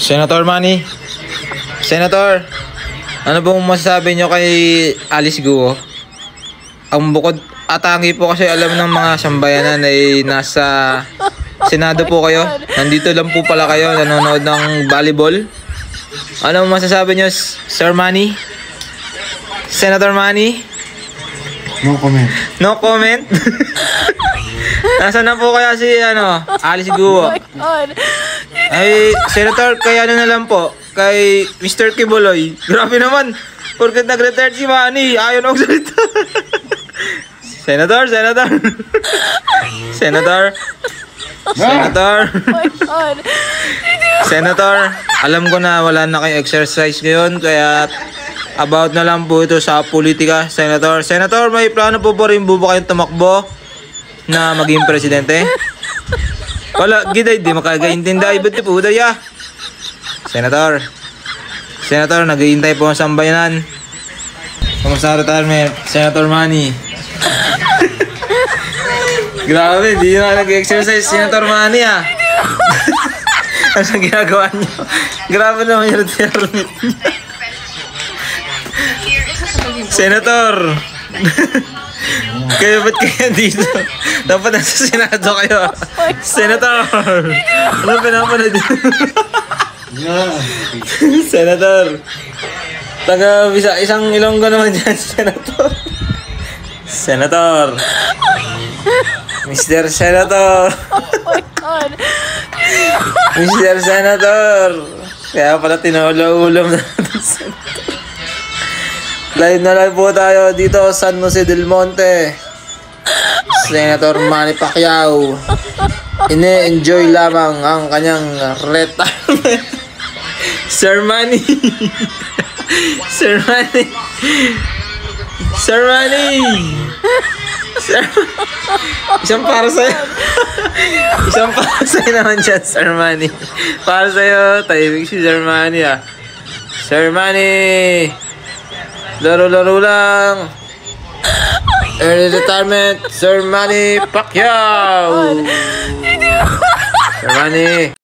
Senator Manny, Senator, ano bang masasabi nyo kay Alice Guo? Ang bukod atangi po kasi alam ng mga sambayanan ay nasa Senado po kayo. Nandito lang po pala kayo nanonood ng volleyball. Ano masasabi nyo, Sir Manny? Senator Manny? No comment. No comment? Nasaan na po kaya si Alice Guo? Ay, Senator, kaya na lang po kay Mr. Kibuloy. Grabe naman. Porket nag-retired si Manny, ayaw na magsalita. Senator. Senator, alam ko na wala na kayo exercise ngayon, kaya about na lang po ito sa politika, Senator. Senator, may plano po ba rin ba kayong tumakbo na maging presidente? Wala, giday, di makagaintinday, ba't di po, daya? Senator, nag-iintay po ang sambayanan. Kamusta retirement, Senator Manny? Grabe, di na nag-exercise, Senator Manny ah. Ano ang ginagawa niyo? Grabe naman yung retirement niya. Senator! Kaya ba't kaya dito? Dapat nasa Senado kayo. Senator! Ano pinapanood dito? Senator! Isang Ilonggo naman dyan, Senator. Senator! Mr. Senator! Mr. Senator! Kaya pala tinaulo-ulam natin, Senator. Live na live po tayo dito sa San Jose del Monte. Senator Manny Pacquiao ine-enjoy lamang ang kanyang retirement. Sir Manny. Isang para sa'yo. Isang para sa'yo naman dyan, Sir Manny. Para sa'yo, tahimik si Sir Manny ah. Sir Manny, laro-laro lang. Early retirement, Sir Manny Pacquiao. Sir Manny.